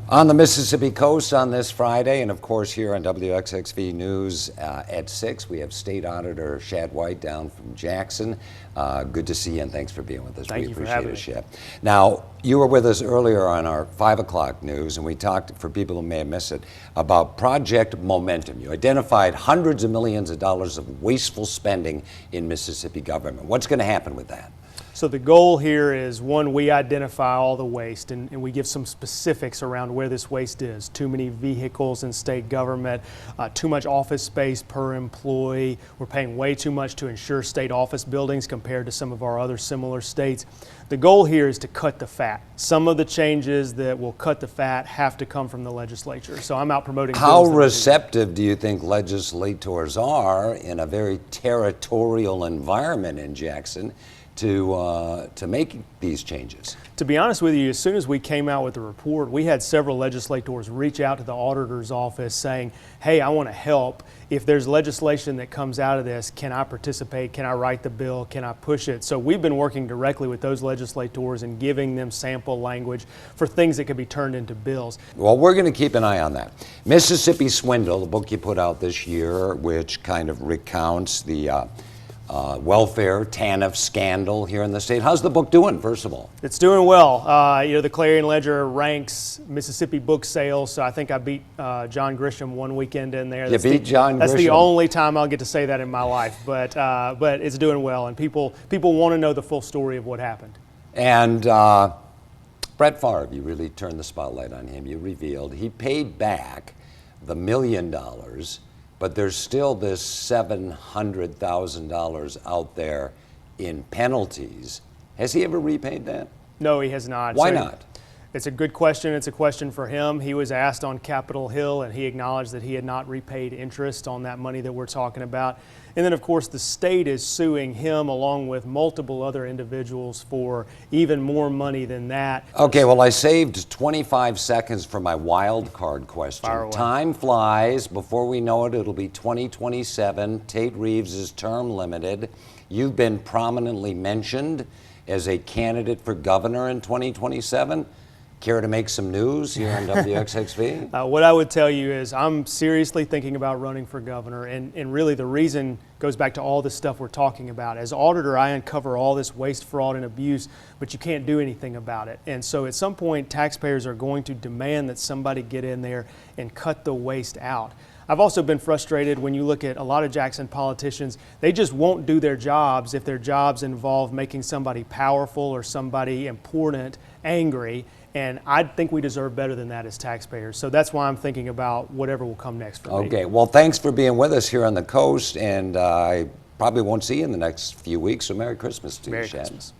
On the Mississippi coast on this Friday, and of course here on WXXV News at 6, we have State Auditor Shad White down from Jackson. Good to see you, and thanks for being with us. Thank you for having me. Shad. Now, you were with us earlier on our 5 o'clock news, and we talked, for people who may have missed it, about Project Momentum. You identified hundreds of millions of dollars of wasteful spending in Mississippi government. What's going to happen with that? So the goal here is, one, we identify all the waste and we give some specifics around where this waste is. Too many vehicles in state government, too much office space per employee. We're paying way too much to insure state office buildings compared to some of our other similar states. The goal here is to cut the fat. Some of the changes that will cut the fat have to come from the legislature. So I'm out promoting. How receptive do you think legislators are in a very territorial environment in Jackson to make these changes? To be honest with you, as soon as we came out with the report, we had several legislators reach out to the auditor's office saying, hey, I want to help. If there's legislation that comes out of this, can I participate? Can I write the bill? Can I push it? So we've been working directly with those legislators and giving them sample language for things that could be turned into bills. Well, we're going to keep an eye on that. Mississippi Swindle, the book you put out this year, which kind of recounts the welfare TANF scandal here in the state. How's the book doing, first of all? It's doing well. The Clarion Ledger ranks Mississippi book sales, so I think I beat John Grisham one weekend in there. You beat John Grisham? That's the only time I'll get to say that in my life, but it's doing well, and people want to know the full story of what happened. And Brett Favre, you really turned the spotlight on him. You revealed he paid back the $1 million, but there's still this $700,000 out there in penalties. Has he ever repaid that? No, he has not. Why not? It's a good question. It's a question for him. He was asked on Capitol Hill, and he acknowledged that he had not repaid interest on that money that we're talking about. And then, of course, the state is suing him along with multiple other individuals for even more money than that. Okay, well, I saved 25 seconds for my wild card question. Fire away. Time flies. Before we know it, it'll be 2027. Tate Reeves is term limited. You've been prominently mentioned as a candidate for governor in 2027. Care to make some news here on WXXV? What I would tell you is I'm seriously thinking about running for governor, and really the reason goes back to all this stuff we're talking about. As auditor, I uncover all this waste, fraud, and abuse, but you can't do anything about it. And so at some point, taxpayers are going to demand that somebody get in there and cut the waste out. I've also been frustrated when you look at a lot of Jackson politicians. They just won't do their jobs if their jobs involve making somebody powerful or somebody important angry. And I think we deserve better than that as taxpayers. So that's why I'm thinking about whatever will come next for me. Okay, well, thanks for being with us here on the coast, and I probably won't see you in the next few weeks, so Merry Christmas to you, Shad. Merry Christmas.